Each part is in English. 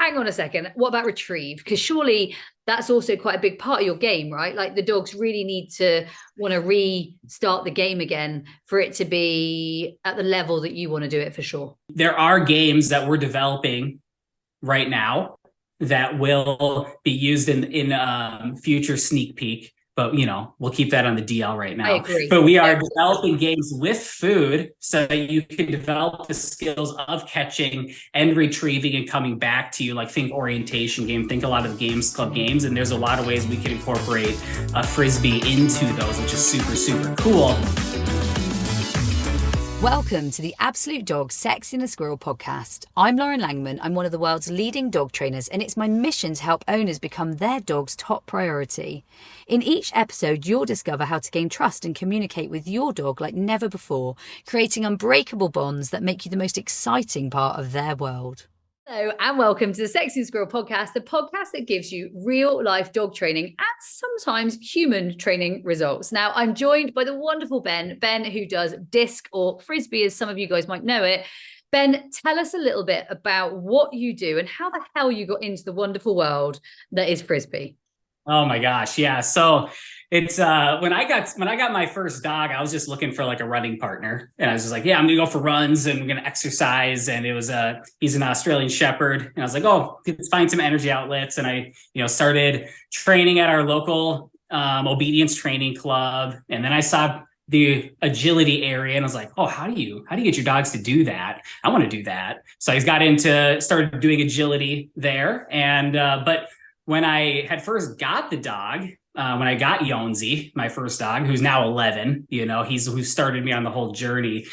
hang on a second, what about retrieve? Because surely that's also quite a big part of your game, right? Like the dogs really need to want to restart the game again for it to be at the level that you want to do it, for sure. There are games that we're developing right now that will be used in future sneak peek, but we'll keep that on the DL right I now. agree. But we are developing games with food so that you can develop the skills of catching and retrieving and coming back to you. Like think orientation game, think a lot of the games club games, and there's a lot of ways we can incorporate a Frisbee into those, which is super, super cool. Welcome to the Absolute Dogs Sexier and Squirrel podcast. I'm Lauren Langman. I'm one of the world's leading dog trainers, and it's my mission to help owners become their dog's top priority. In each episode, you'll discover how to gain trust and communicate with your dog like never before, creating unbreakable bonds that make you the most exciting part of their world. Hello and welcome to the Sexier and Squirrel podcast, the podcast that gives you real life dog training and sometimes human training results. Now, I'm joined by the wonderful Ben, who does disc or Frisbee, as some of you guys might know it. Ben, tell us a little bit about what you do and how the hell you got into the wonderful world that is Frisbee. Oh my gosh, yeah. So it's when I got my first dog, I was just looking for like a running partner, and I was just like, yeah, I'm gonna go for runs and we're gonna exercise. And it was he's an Australian Shepherd, and I was like, oh, let's find some energy outlets. And I started training at our local obedience training club, and then I saw the agility area, and I was like, oh, how do you get your dogs to do that? I want to do that. So I started doing agility there, and but when I had first got the dog, when I got Yonzi, my first dog, who's now 11, he's who started me on the whole journey.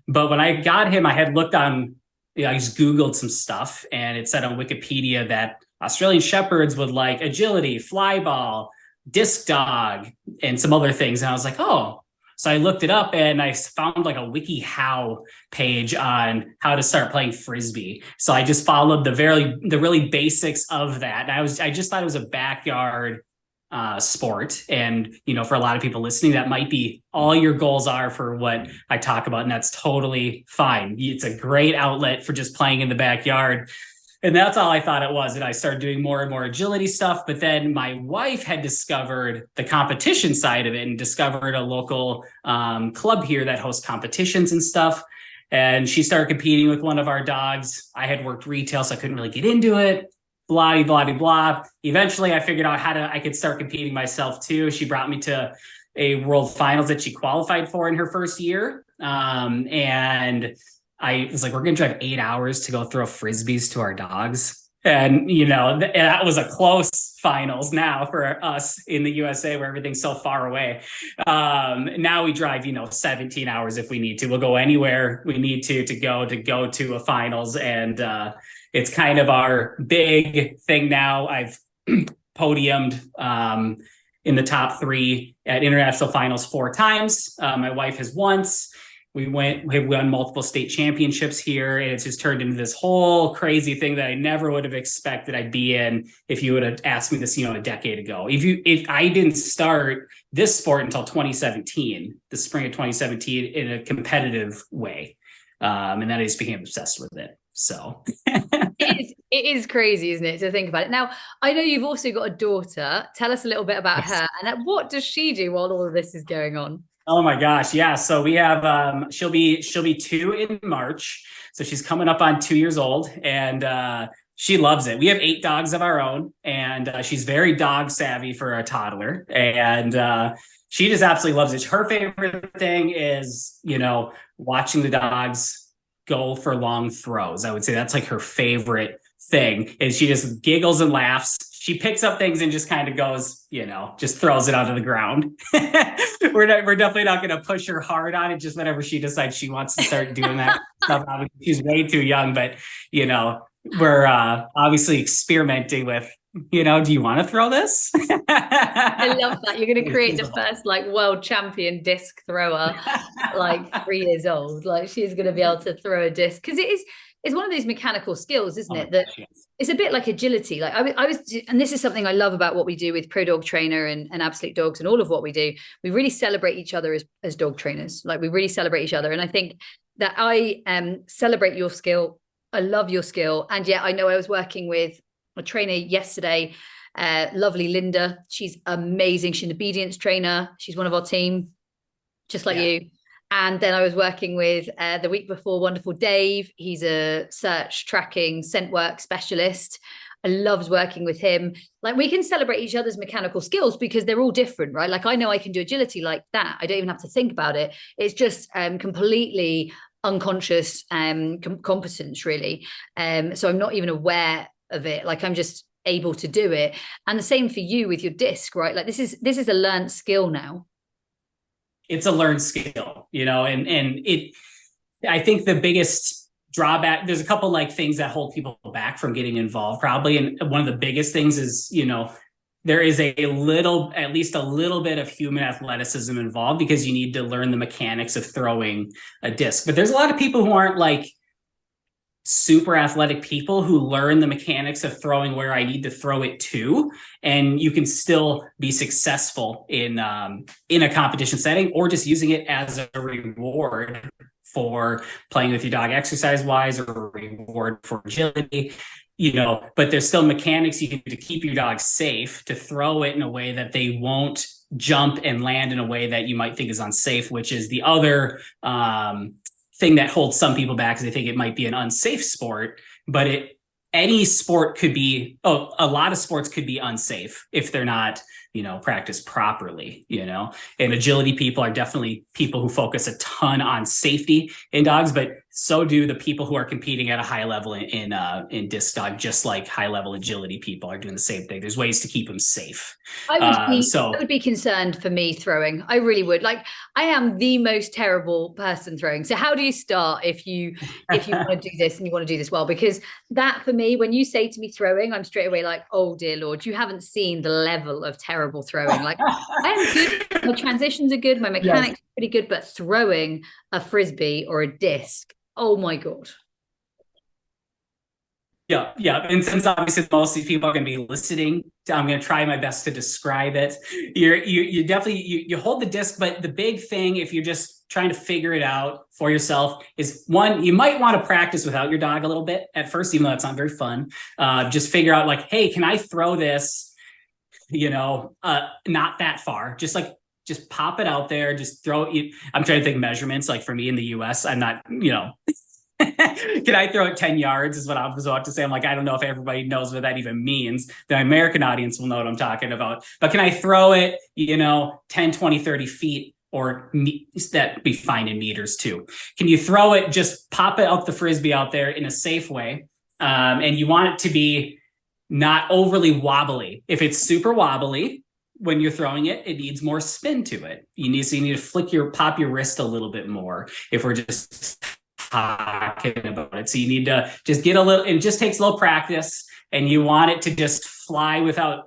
But when I got him, I had looked on, I just Googled some stuff, and it said on Wikipedia that Australian Shepherds would like agility, fly ball, disc dog, and some other things. And I was like, oh. So I looked it up, and I found like a WikiHow page on how to start playing Frisbee. So I just followed the really basics of that. And I just thought it was a backyard sport. And, for a lot of people listening, that might be all your goals are for what I talk about. And that's totally fine. It's a great outlet for just playing in the backyard. And that's all I thought it was. And I started doing more and more agility stuff. But then my wife had discovered the competition side of it and discovered a local club here that hosts competitions and stuff. And she started competing with one of our dogs. I had worked retail, so I couldn't really get into it. Blah, blah, blah, blah. Eventually, I figured out I could start competing myself too. She brought me to a world finals that she qualified for in her first year. And I was like, we're going to drive 8 hours to go throw Frisbees to our dogs. And, that was a close finals now for us in the USA where everything's so far away. Now we drive, 17 hours if we need to. We'll go anywhere we need to go to a finals. And it's kind of our big thing now. I've podiumed in the top 3 at international finals 4 times. My wife has once. We won multiple state championships here, and it's just turned into this whole crazy thing that I never would have expected I'd be in if you would have asked me this, a decade ago. If I didn't start this sport until 2017, the spring of 2017, in a competitive way, and then I just became obsessed with it. So it is crazy, isn't it, to think about it? Now, I know you've also got a daughter. Tell us a little bit about her, and what does she do while all of this is going on? Oh my gosh. Yeah. So we have, she'll be 2 in March. So she's coming up on 2 years old, and she loves it. We have 8 dogs of our own, and she's very dog savvy for a toddler. And she just absolutely loves it. Her favorite thing is, watching the dogs go for long throws. I would say that's like her favorite thing, is she just giggles and laughs. She picks up things and just kind of goes, just throws it onto the ground. We're definitely not going to push her hard on it. Just whenever she decides she wants to start doing that stuff. She's way too young, but we're obviously experimenting with, do you want to throw this? I love that. You're going to create the first world champion disc thrower, 3 years old. She's going to be able to throw a disc, because it's one of those mechanical skills, isn't it? That it's a bit like agility. I was, and this is something I love about what we do with Pro Dog Trainer and Absolute Dogs and all of what we do. We really celebrate each other as dog trainers. We really celebrate each other. And I think that I celebrate your skill I love your skill. And yeah, I know I was working with a trainer yesterday, lovely Linda. She's amazing. She's an obedience trainer. She's one of our team, just like you. And then I was working with the week before, wonderful Dave. He's a search tracking scent work specialist. I loved working with him. Like, we can celebrate each other's mechanical skills because they're all different, right? Like, I know I can do agility like that. I don't even have to think about it. It's just completely unconscious competence, really. So I'm not even aware of it. Like, I'm just able to do it. And the same for you with your disc, right? Like, this is a learned skill now. It's a learned skill, and it, I think the biggest drawback, there's a couple like things that hold people back from getting involved probably. And one of the biggest things is, there is at least a little bit of human athleticism involved because you need to learn the mechanics of throwing a disc. But there's a lot of people who aren't like super athletic people who learn the mechanics of throwing where I need to throw it to, and you can still be successful in a competition setting, or just using it as a reward for playing with your dog exercise wise, or a reward for agility, but there's still mechanics you can do to keep your dog safe, to throw it in a way that they won't jump and land in a way that you might think is unsafe, which is the other thing that holds some people back, because they think it might be an unsafe sport. But any sport could be, a lot of sports could be unsafe if they're not, practiced properly, and agility people are definitely people who focus a ton on safety in dogs, but so do the people who are competing at a high level in disc dog, just like high level agility people are doing the same thing. There's ways to keep them safe. I would be concerned for me throwing. I really would. Like, I am the most terrible person throwing. So how do you start if you want to do this and you want to do this well? Because that, for me, when you say to me throwing, I'm straight away like, oh dear Lord, you haven't seen the level of terrible throwing. Like, I am good. My transitions are good. My mechanics are pretty good, but throwing a Frisbee or a disc, oh my God. Yeah. And since obviously most of these people are going to be listening, I'm going to try my best to describe it. You definitely, you hold the disc, but the big thing, if you're just trying to figure it out for yourself, is one, you might want to practice without your dog a little bit at first, even though that's not very fun. Just figure out like, hey, can I throw this, not that far? Just pop it out there, just throw it. I'm trying to think measurements. Like for me in the US, I'm not, can I throw it 10 yards is what I was about to say. I'm like, I don't know if everybody knows what that even means. The American audience will know what I'm talking about. But can I throw it, 10, 20, 30 feet, or that be fine in meters too? Can you throw it, just pop it up the Frisbee out there in a safe way? And you want it to be not overly wobbly. If it's super wobbly when you're throwing it, it needs more spin to it. You need to pop your wrist a little bit more if we're just talking about it. So you need to just get a little, it just takes a little practice, and you want it to just fly without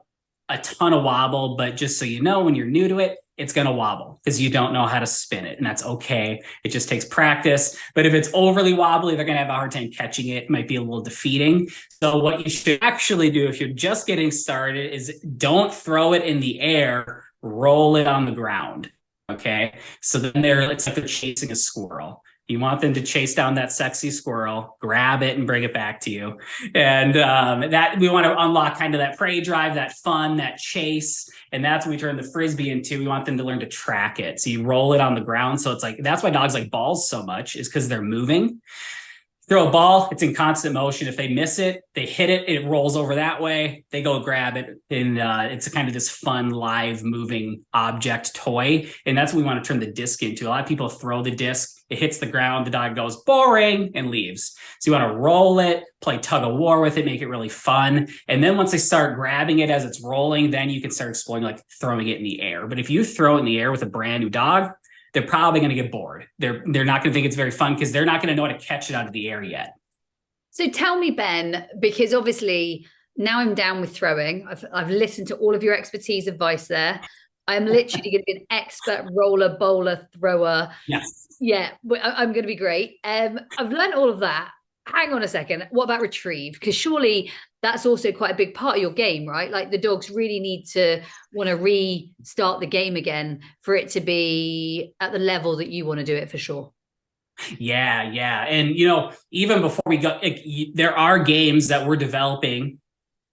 a ton of wobble. But just so you know, when you're new to it, it's going to wobble because you don't know how to spin it, and that's okay. It just takes practice. But if it's overly wobbly, they're going to have a hard time catching it. It might be a little defeating. So what you should actually do if you're just getting started is don't throw it in the air, roll it on the ground. Okay. So then it's like they're chasing a squirrel. You want them to chase down that sexy squirrel, grab it, and bring it back to you. And that we want to unlock kind of that prey drive, that fun, that chase. And that's what we turn the Frisbee into. We want them to learn to track it. So you roll it on the ground. So it's like, that's why dogs like balls so much, is because they're moving. Throw a ball, it's in constant motion. If they miss it, they hit it, it rolls over that way, they go grab it. And it's a kind of this fun, live, moving object toy. And that's what we want to turn the disc into. A lot of people throw the disc, it hits the ground, the dog goes boring and leaves. So you want to roll it, play tug of war with it, make it really fun. And then once they start grabbing it as it's rolling, then you can start exploring, like throwing it in the air. But if you throw it in the air with a brand new dog, they're probably going to get bored. They're not going to think it's very fun because they're not going to know how to catch it out of the air yet. So tell me, Ben, because obviously now I'm down with throwing. I've listened to all of your expertise advice there. I'm literally going to be an expert roller, bowler, thrower. Yes. Yeah, I'm going to be great. I've learned all of that. Hang on a second. What about retrieve? Because surely that's also quite a big part of your game, right? Like the dogs really need to want to restart the game again for it to be at the level that you want to do it, for sure. Yeah. And, even before we go, there are games that we're developing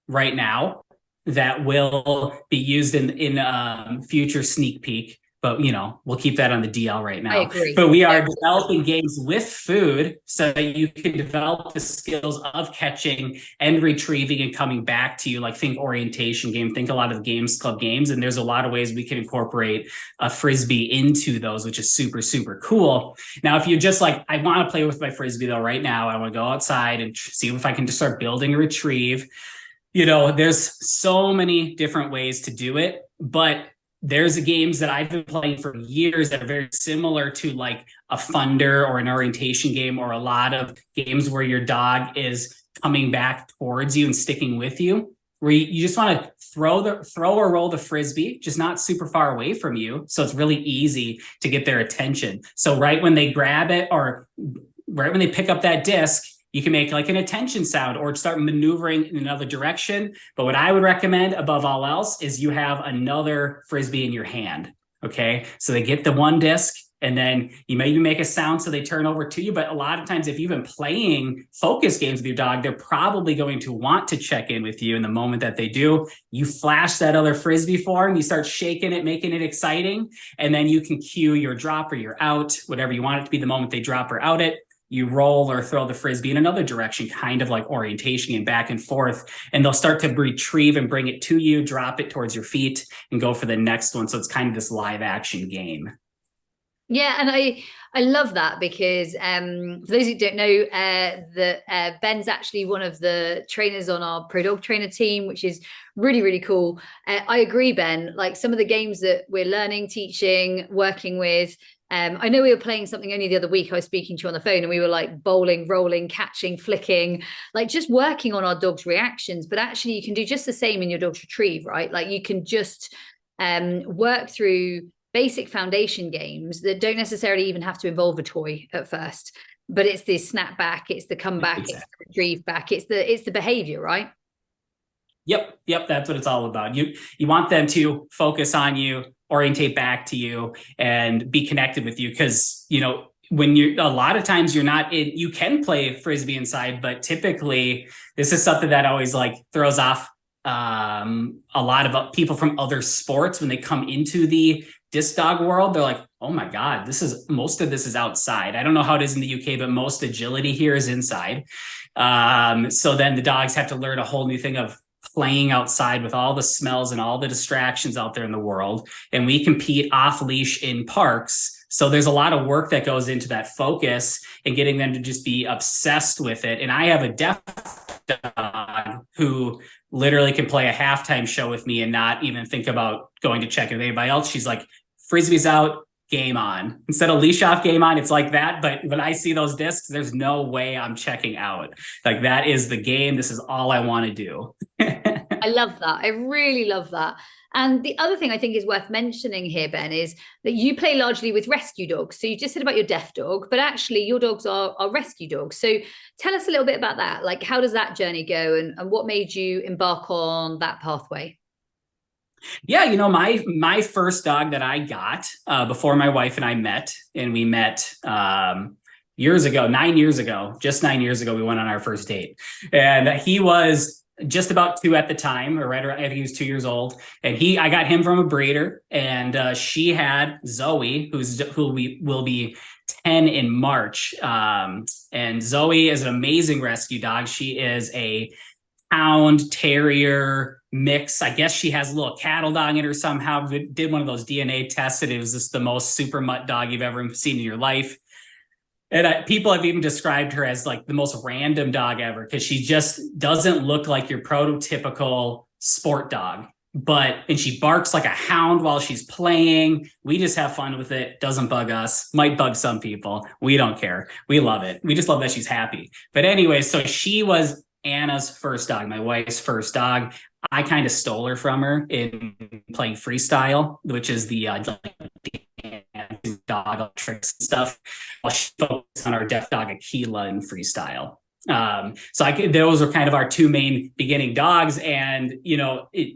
right now that will be used in future sneak peek. But we'll keep that on the DL right I now. agree. But we are developing games with food so that you can develop the skills of catching and retrieving and coming back to you. Like think orientation game, think a lot of the games club games, and there's a lot of ways we can incorporate a Frisbee into those, which is super, super cool. Now, if you're just like, I want to play with my Frisbee though right now, I want to go outside and see if I can just start building a retrieve. There's so many different ways to do it, but there's games that I've been playing for years that are very similar to like a funder or an orientation game, or a lot of games where your dog is coming back towards you and sticking with you, where you just want to throw or roll the Frisbee, just not super far away from you. So it's really easy to get their attention. So right when they grab it, or right when they pick up that disc, you can make like an attention sound or start maneuvering in another direction. But what I would recommend above all else is you have another Frisbee in your hand. Okay. So they get the one disc, and then you maybe make a sound so they turn over to you. But a lot of times, if you've been playing focus games with your dog, they're probably going to want to check in with you. And the moment that they do, you flash that other Frisbee for them, you start shaking it, making it exciting. And then you can cue your drop or your out, whatever you want it to be. The moment they drop or out it, you roll or throw the Frisbee in another direction, kind of like orientation and back and forth. And they'll start to retrieve and bring it to you, drop it towards your feet, and go for the next one. So it's kind of this live action game. Yeah, and I love that because for those who don't know, that Ben's actually one of the trainers on our Pro Dog Trainer team, which is really, really cool. I agree, Ben. Like some of the games that we're learning, teaching, working with. I know we were playing something only the other week. I was speaking to you on the phone, and we were like bowling, rolling, catching, flicking, like just working on our dog's reactions. But actually, you can do just the same in your dog's retrieve, right? Like you can just work through basic foundation games that don't necessarily even have to involve a toy at first, but it's the snap back, it's the comeback, exactly. It's the retrieve back, it's the behavior, right? Yep, that's what it's all about. You want them to focus on you, orientate back to you, and be connected with you, because when a lot of times you're not in, you can play Frisbee inside, but typically this is something that always like throws off a lot of people from other sports when they come into the disc dog world. They're like, oh my God, most of this is outside. I don't know how it is in the UK, but most agility here is inside. So then the dogs have to learn a whole new thing of playing outside with all the smells and all the distractions out there in the world. And we compete off leash in parks. So there's a lot of work that goes into that focus and getting them to just be obsessed with it. And I have a deaf dog who literally can play a halftime show with me and not even think about going to check with anybody else. She's like, Frisbee's out, game on. Instead of leash off, game on. It's like that. But when I see those discs, there's no way I'm checking out. Like that is the game. This is all I want to do. I love that. I really love that. And the other thing I think is worth mentioning here, Ben, is that you play largely with rescue dogs. So you just said about your deaf dog, but actually your dogs are rescue dogs. So tell us a little bit about that. Like, how does that journey go, and what made you embark on that pathway? Yeah, my first dog that I got before my wife and I met, and we met years ago, 9 years ago, just 9 years ago, we went on our first date. And he was just about 2 at the time, or right around, I think he was 2 years old. And I got him from a breeder, and she had Zoe, who will be 10 in March. And Zoe is an amazing rescue dog. She is a hound terrier mix. I guess she has a little cattle dog in her somehow. Did one of those DNA tests, and it was just the most super mutt dog you've ever seen in your life. And people have even described her as like the most random dog ever, because she just doesn't look like your prototypical sport dog. And she barks like a hound while she's playing. We just have fun with it. Doesn't bug us. Might bug some people. We don't care. We love it. We just love that she's happy. But anyway, so she was Anna's first dog, my wife's first dog. I kind of stole her from her in playing freestyle, which is the dog tricks and stuff, while she focused on our deaf dog Aquila in freestyle. So those were kind of our two main beginning dogs. And,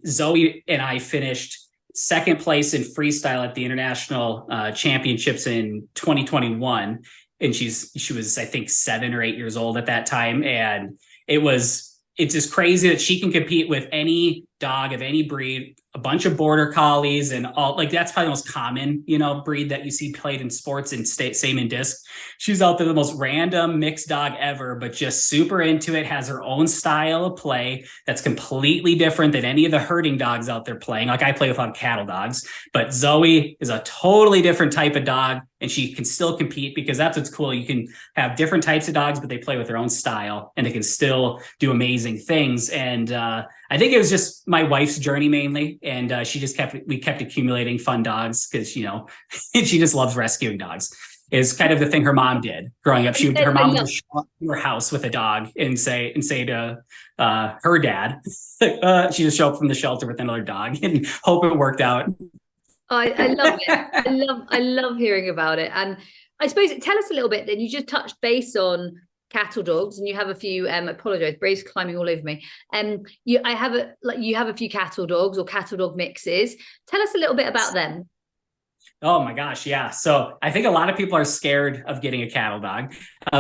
Zoe and I finished second place in freestyle at the international championships in 2021. and she was, I think, 7 or 8 years old at that time. And it's just crazy that she can compete with any dog of any breed, a bunch of border collies and all, like that's probably the most common, breed that you see played in sports, and same in disc. She's out there, the most random mixed dog ever, but just super into it, has her own style of play that's completely different than any of the herding dogs out there playing. Like I play with a lot of cattle dogs, but Zoe is a totally different type of dog, and she can still compete because that's what's cool. You can have different types of dogs, but they play with their own style and they can still do amazing things. And I think it was just my wife's journey mainly. And we kept accumulating fun dogs because, she just loves rescuing dogs. Is kind of the thing her mom did growing up. Her mom would just show up to her house with a dog and say to her dad, she just show up from the shelter with another dog and hope it worked out. I love it. I love hearing about it. And I suppose tell us a little bit then. You just touched base on cattle dogs, and you have a few. I apologize, Brave's climbing all over me. You have a few cattle dogs or cattle dog mixes. Tell us a little bit about them. Oh my gosh, yeah. So I think a lot of people are scared of getting a cattle dog.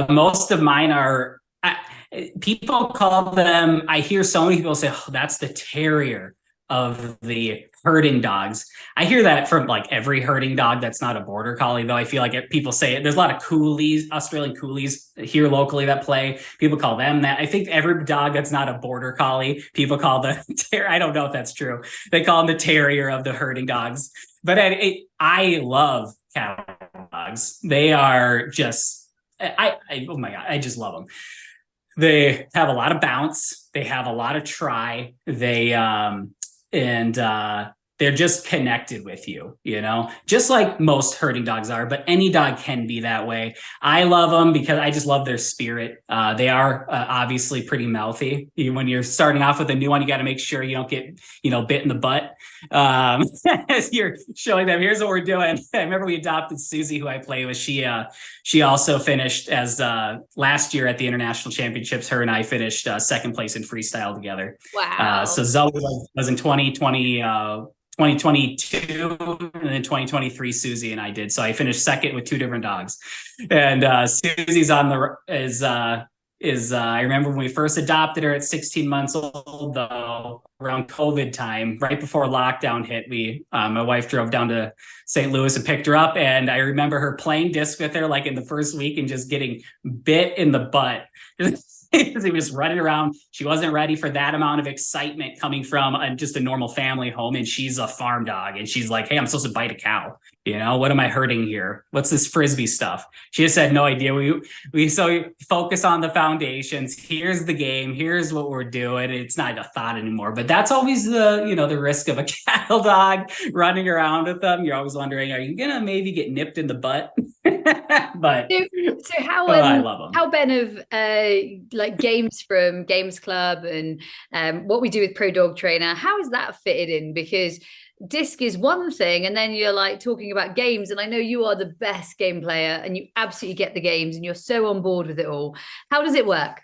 Most of mine are. People call them. I hear so many people say, "Oh, that's the terrier of the herding dogs." I hear that from like every herding dog that's not a border collie, though. I feel like people say it. There's a lot of coolies, Australian coolies here locally that play. People call them that. I think every dog that's not a border collie, people call I don't know if that's true. They call them the terrier of the herding dogs. But I love cattle dogs. They are just, oh my God, I just love them. They have a lot of bounce. They have a lot of try. They're just connected with you, just like most herding dogs are, but any dog can be that way. I love them because I just love their spirit. They are obviously pretty mouthy. When you're starting off with a new one, you got to make sure you don't get, bit in the butt. As you're showing them, here's what we're doing. I remember we adopted Susie, who I play with. She also finished as last year at the international championships. Her and I finished second place in freestyle together. Wow. So Zoe was in 2022, and then 2023 Susie and I did. So I finished second with 2 different dogs. And Susie's I remember when we first adopted her at 16 months old, though, around COVID time, right before lockdown hit, my wife drove down to St. Louis and picked her up. And I remember her playing disc with her like in the first week and just getting bit in the butt. He was running around. She wasn't ready for that amount of excitement coming from just a normal family home. And she's a farm dog. And she's like, hey, I'm supposed to bite a cow. What am I hurting here? What's this Frisbee stuff? She just had no idea. We focus on the foundations. Here's the game. Here's what we're doing. It's not a thought anymore. But that's always the risk of a cattle dog running around with them. You're always wondering, are you going to maybe get nipped in the butt? But so how I love them. How Ben of like games from Games Club and what we do with Pro Dog Trainer, how is that fitted in? Because disc is one thing, and then you're like talking about games, and I know you are the best game player and you absolutely get the games and you're so on board with it all. How does it work?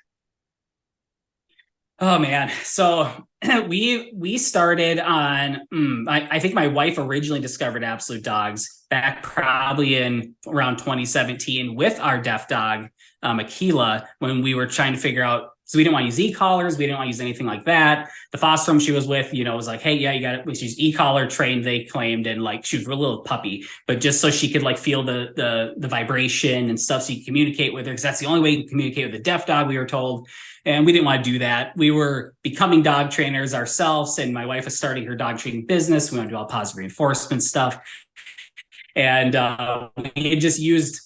Oh man. So we started on, I think my wife originally discovered absoluteDOGS back probably in around 2017 with our deaf dog, Akila, when we were trying to figure out, so we didn't want to use e-collars. We didn't want to use anything like that. The foster home she was with, was like, hey, yeah, you got it. She's e-collar trained, they claimed, and like she was a little puppy, but just so she could like feel the vibration and stuff, so you can communicate with her, because that's the only way you can communicate with a deaf dog, we were told. And we didn't want to do that. We were becoming dog trainers ourselves, and my wife was starting her dog training business. We want to do all positive reinforcement stuff. And we had just used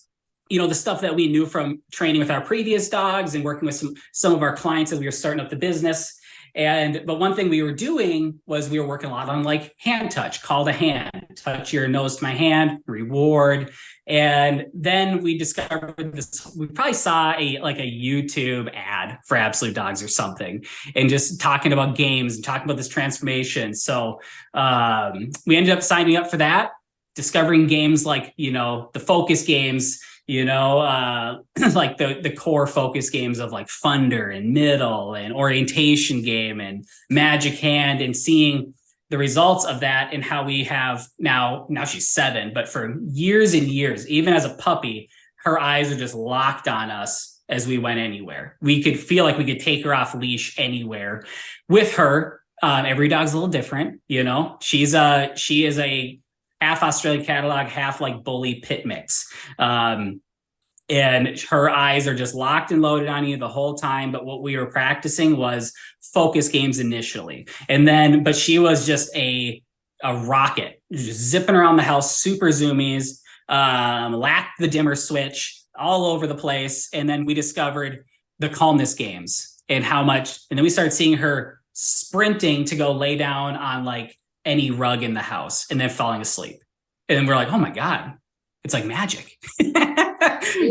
the stuff that we knew from training with our previous dogs and working with some of our clients as we were starting up the business. But one thing we were doing was we were working a lot on like hand touch, call to hand, touch your nose to my hand, reward. And then we discovered this, we probably saw a YouTube ad for absoluteDOGS or something, and just talking about games and talking about this transformation. So we ended up signing up for that, discovering games like, the focus games, like the core focus games of like Funder and Middle and Orientation Game and Magic Hand, and seeing the results of that and how we have now she's 7, but for years and years, even as a puppy, her eyes are just locked on us as we went anywhere. We could feel like we could take her off leash anywhere with her. Every dog's a little different, you know. She is a half Australian catalog, half like bully pit mix. And her eyes are just locked and loaded on you the whole time. But what we were practicing was focus games initially. And then, but she was just a rocket, just zipping around the house, super zoomies, lacked the dimmer switch all over the place. And then we discovered the calmness games and how much, and then we started seeing her sprinting to go lay down on like any rug in the house and then falling asleep. And then we're like, oh my God, it's like magic.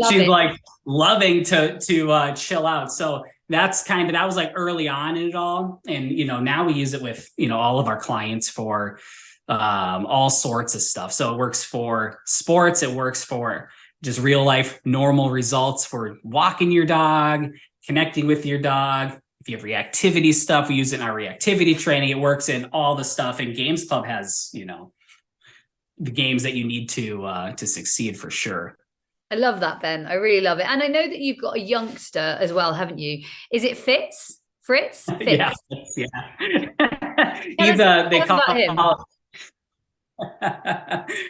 She's like loving to chill out. So that was like early on in it all. And, you know, now we use it with, you know, all of our clients for all sorts of stuff. So it works for sports. It works for just real life, normal results for walking your dog, connecting with your dog. If you have reactivity stuff, we use it in our reactivity training. It works in all the stuff. And Games Club has, you know, the games that you need to succeed for sure. I love that, Ben. I really love it. And I know that you've got a youngster as well, haven't you? Is it Fritz? Fritz? Yeah. He's they call him.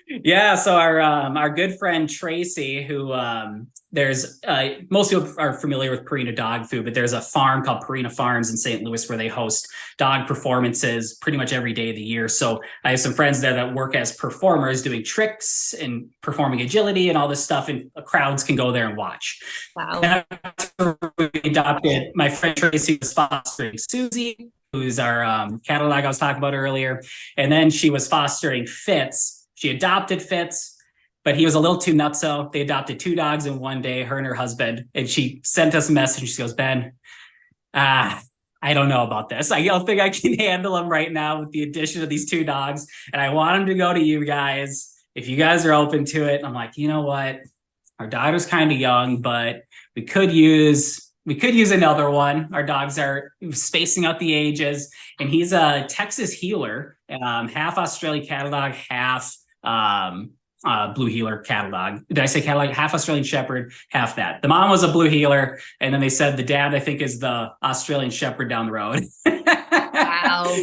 Yeah, so our good friend Tracy, who there's most people are familiar with Purina Dog Food, but there's a farm called Purina Farms in St. Louis where they host dog performances pretty much every day of the year. So I have some friends there that work as performers doing tricks and performing agility and all this stuff, and crowds can go there and watch. Wow. That's where we adopted. My friend Tracy was fostering Susie, who's our catalog I was talking about earlier. And then she was fostering Fitz. She adopted Fitz, but he was a little too nutso. They adopted 2 dogs in one day, her and her husband. And she sent us a message. She goes, Ben, I don't know about this. I don't think I can handle them right now with the addition of these 2 dogs. And I want them to go to you guys if you guys are open to it. And I'm like, you know what? Our daughter's kind of young, but we could use another one. Our dogs are spacing out the ages, and he's a Texas healer, half Australian catalog, half blue healer catalog. Did I say catalog? Half Australian Shepherd, half that. The mom was a blue healer, and then they said the dad, I think, is the Australian Shepherd down the road. Wow.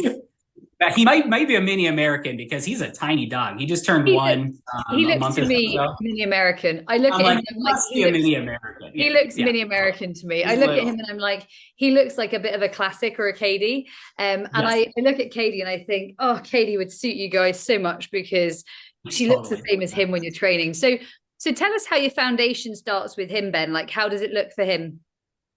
He might be a mini American because he's a tiny dog. He just turned one. He looks to me mini American. I look at him and I'm like, he looks mini American. He looks mini American to me. I look at him and I'm like, he looks like a bit of a classic or a Katie. And I look at Katie and I think, oh, Katie would suit you guys so much because she looks the same as him when you're training. So tell us how your foundation starts with him, Ben. Like, how does it look for him?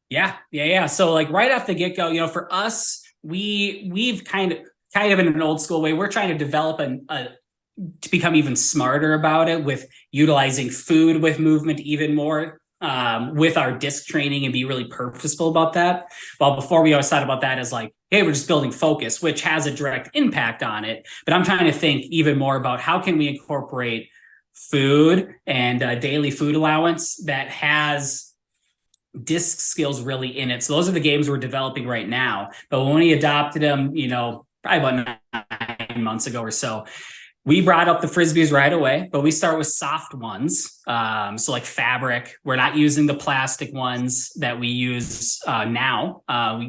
Yeah. So like right off the get go, you know, for us, we've kind of in an old school way, we're trying to develop to become even smarter about it with utilizing food with movement even more with our disc training and be really purposeful about that. While before we always thought about that as like, hey, we're just building focus, which has a direct impact on it. But I'm trying to think even more about how can we incorporate food and daily food allowance that has disc skills really in it. So those are the games we're developing right now. But when we adopted them, you know, probably about 9 months ago or so, we brought up the Frisbees right away, but we start with soft ones. So like fabric, we're not using the plastic ones that we use now.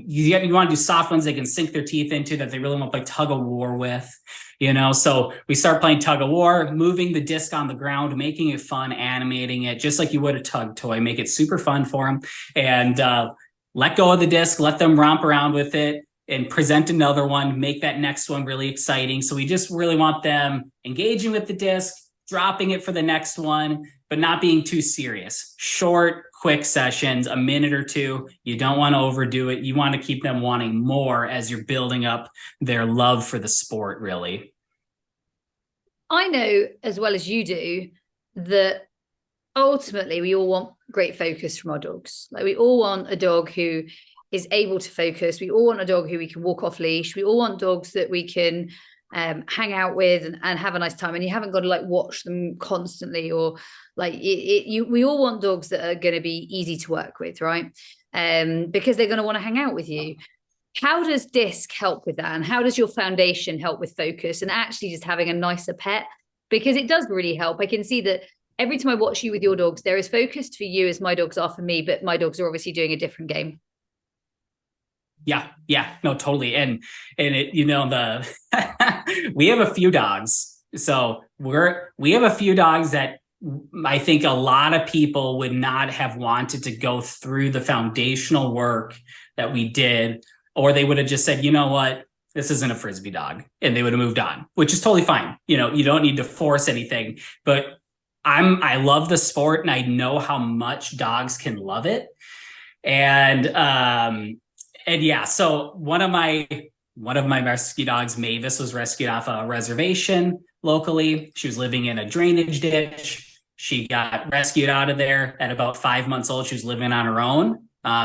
You want to do soft ones they can sink their teeth into, that they really won't play tug of war with, you know? So we start playing tug of war, moving the disc on the ground, making it fun, animating it, just like you would a tug toy, make it super fun for them, and let go of the disc, let them romp around with it, and present another one, make that next one really exciting. So we just really want them engaging with the disc, dropping it for the next one, but not being too serious. Short, quick sessions, a minute or 2. You don't want to overdo it. You want to keep them wanting more as you're building up their love for the sport, really. I know as well as you do that ultimately we all want great focus from our dogs. Like, we all want a dog who is able to focus. We all want a dog who we can walk off leash. We all want dogs that we can hang out with and have a nice time. And you haven't got to like watch them constantly, or like we all want dogs that are going to be easy to work with, right? Because they're going to want to hang out with you. How does disc help with that? And how does your foundation help with focus and actually just having a nicer pet? Because it does really help. I can see that every time I watch you with your dogs, they're as focused for you as my dogs are for me, but my dogs are obviously doing a different game. Yeah, no, totally. And it, we have a few dogs. So we have a few dogs that I think a lot of people would not have wanted to go through the foundational work that we did, or they would have just said, you know what, this isn't a Frisbee dog, and they would have moved on, which is totally fine. You don't need to force anything, but I love the sport, and I know how much dogs can love it. And yeah, so one of my rescue dogs, Mavis, was rescued off a reservation locally. She was living in a drainage ditch. She got rescued out of there at about 5 months old. She was living on her own.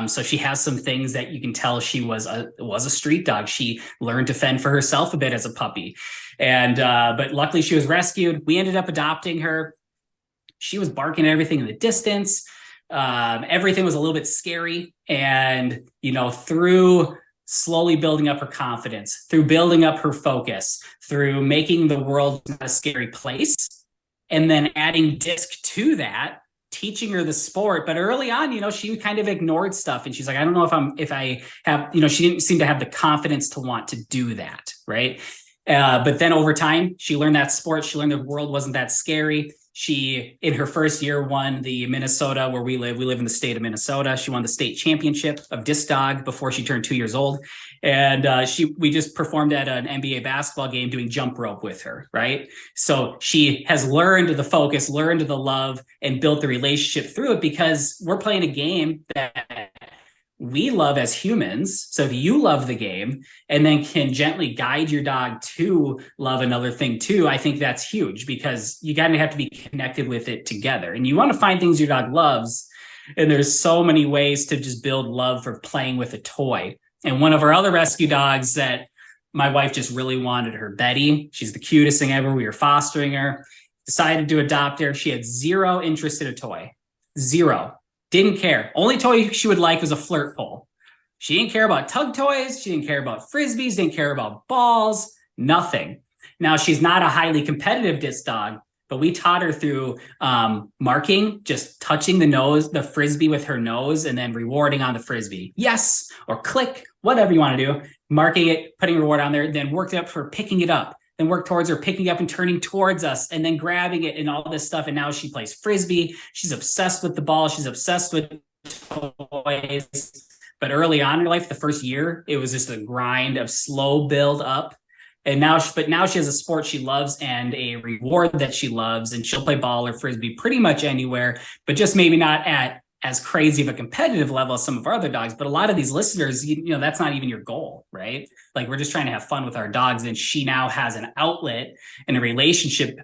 So she has some things that you can tell she was a street dog. She learned to fend for herself a bit as a puppy. And but luckily she was rescued. We ended up adopting her. She was barking at everything in the distance. Everything was a little bit scary. And, through slowly building up her confidence, through building up her focus, through making the world not a scary place, and then adding disc to that, teaching her the sport. But early on, she kind of ignored stuff. And she's like, I don't know if I have, she didn't seem to have the confidence to want to do that. Right. But then over time, she learned that sport. She learned the world wasn't that scary. She, in her first year, won the Minnesota, where we live in the state of Minnesota. She won the state championship of disc dog before she turned 2 years old. And we just performed at an NBA basketball game doing jump rope with her, right? So she has learned the focus, learned the love, and built the relationship through it, because we're playing a game that we love as humans. So if you love the game and then can gently guide your dog to love another thing too, I think that's huge, because you kind of have to be connected with it together. And you want to find things your dog loves. And there's so many ways to just build love for playing with a toy. And one of our other rescue dogs that my wife just really wanted, her Betty, she's the cutest thing ever. We were fostering her, decided to adopt her. She had zero interest in a toy, zero. Didn't care. Only toy she would like was a flirt pole. She didn't care about tug toys. She didn't care about Frisbees, didn't care about balls, nothing. Now, she's not a highly competitive disc dog, but we taught her through marking, just touching the Frisbee with her nose, and then rewarding on the Frisbee. Yes, or click, whatever you want to do. Marking it, putting a reward on there, then worked up for picking it up. Then work towards her picking up and turning towards us, and then grabbing it and all this stuff. And now she plays Frisbee. She's obsessed with the ball. She's obsessed with toys. But early on in her life, the first year, it was just a grind of slow build up. And now she has a sport she loves and a reward that she loves, and she'll play ball or Frisbee pretty much anywhere, but just maybe not at as crazy of a competitive level as some of our other dogs. But a lot of these listeners, that's not even your goal, right? Like, we're just trying to have fun with our dogs. And she now has an outlet and a relationship,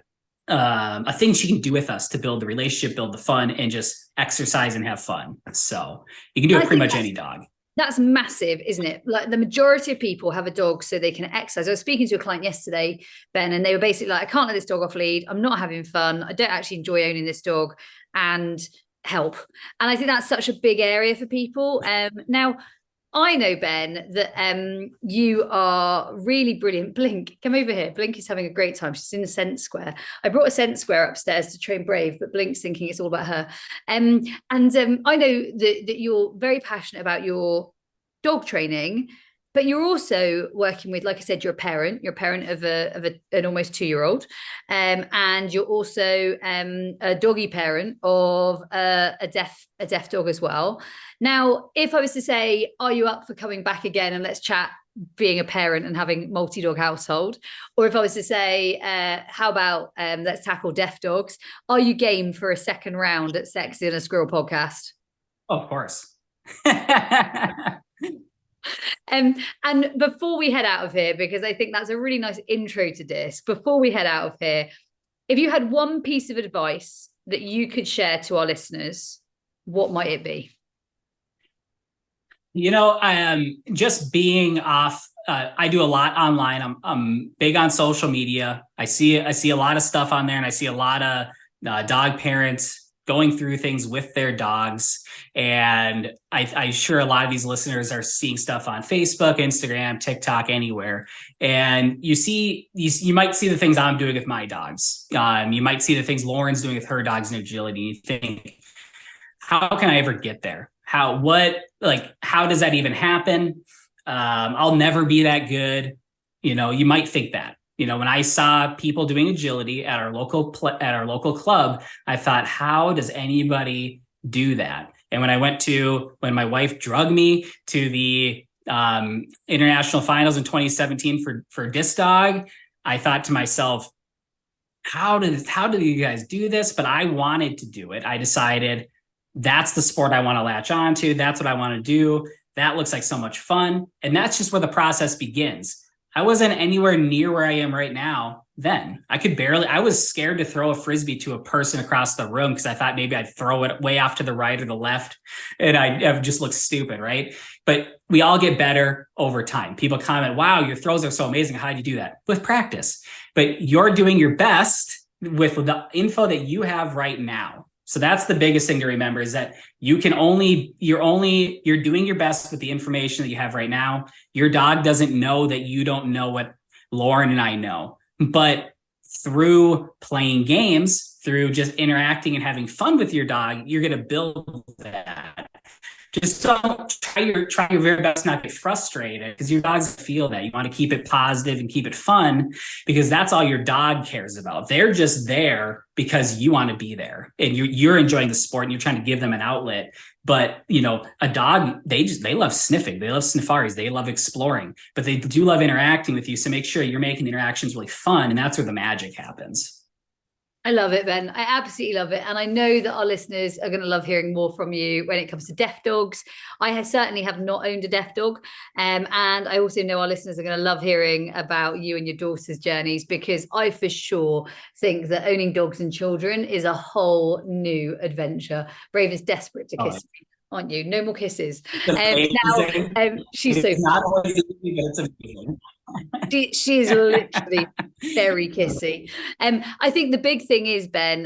a thing she can do with us to build the relationship, build the fun, and just exercise and have fun. So you can do it pretty much any dog. That's massive, isn't it? Like, the majority of people have a dog so they can exercise. I was speaking to a client yesterday, Ben, and they were basically like, I can't let this dog off lead. I'm not having fun. I don't actually enjoy owning this dog. And help. And I think that's such a big area for people. Now, I know, Ben, that you are really brilliant. Blink, come over here. Blink is having a great time. She's in the scent square. I brought a scent square upstairs to train Brave, but Blink's thinking it's all about her. I know that you're very passionate about your dog training, but you're also working with, like I said, you're a parent of an almost 2-year-old, and you're also a doggy parent of a deaf dog as well. Now, if I was to say, are you up for coming back again and let's chat being a parent and having multi-dog household? Or if I was to say, how about let's tackle deaf dogs? Are you game for a second round at Sexier and a Squirrel podcast? Oh, of course. And before we head out of here, because I think that's a really nice intro to this, before we head out of here, if you had one piece of advice that you could share to our listeners, what might it be? Just being off. I do a lot online. I'm big on social media. I see a lot of stuff on there, and I see a lot of dog parents going through things with their dogs. And I'm sure a lot of these listeners are seeing stuff on Facebook, Instagram, TikTok, anywhere. And you might see the things I'm doing with my dogs. You might see the things Lauren's doing with her dogs in agility. You think, how can I ever get there? How does that even happen? I'll never be that good. You might think that. When I saw people doing agility at our local club, I thought, how does anybody do that? And when my wife drugged me to the international finals in 2017 for disc dog, I thought to myself, how do you guys do this? But I wanted to do it. I decided that's the sport I want to latch on to. That's what I want to do. That looks like so much fun. And that's just where the process begins. I wasn't anywhere near where I am right now then. I was scared to throw a Frisbee to a person across the room because I thought maybe I'd throw it way off to the right or the left and I'd just look stupid, right? But we all get better over time. People comment, wow, your throws are so amazing. How did you do that? With practice. But you're doing your best with the info that you have right now. So that's the biggest thing to remember, is that you're doing your best with the information that you have right now. Your dog doesn't know that you don't know what Lauren and I know, but through playing games, through just interacting and having fun with your dog, you're going to build that. Just don't try your very best not to get frustrated, because your dogs feel that. You want to keep it positive and keep it fun, because that's all your dog cares about. They're just there because you want to be there and you're enjoying the sport and you're trying to give them an outlet. But a dog, they love sniffing. They love snifaris. They love exploring, but they do love interacting with you. So make sure you're making the interactions really fun. And that's where the magic happens. I love it, Ben. I absolutely love it. And I know that our listeners are going to love hearing more from you when it comes to deaf dogs. I certainly have not owned a deaf dog. And I also know our listeners are going to love hearing about you and your daughter's journeys, because I for sure think that owning dogs and children is a whole new adventure. Brave is desperate to kiss me, aren't you? No more kisses. She's so not always easy, but it's amazing. She is literally very kissy. I think the big thing is, Ben,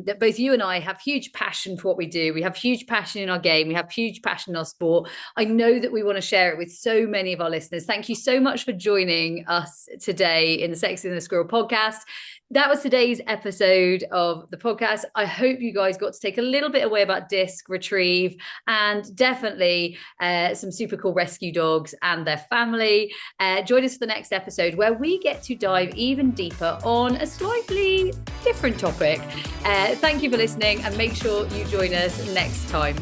that both you and I have huge passion for what we do. We have huge passion in our game. We have huge passion in our sport. I know that we want to share it with so many of our listeners. Thank you so much for joining us today in the Sexier and the Squirrel podcast. That was today's episode of the podcast. I hope you guys got to take a little bit away about disc, retrieve, and definitely some super cool rescue dogs and their family. Join us for the next episode, where we get to dive even deeper on a slightly different topic. Thank you for listening, and make sure you join us next time.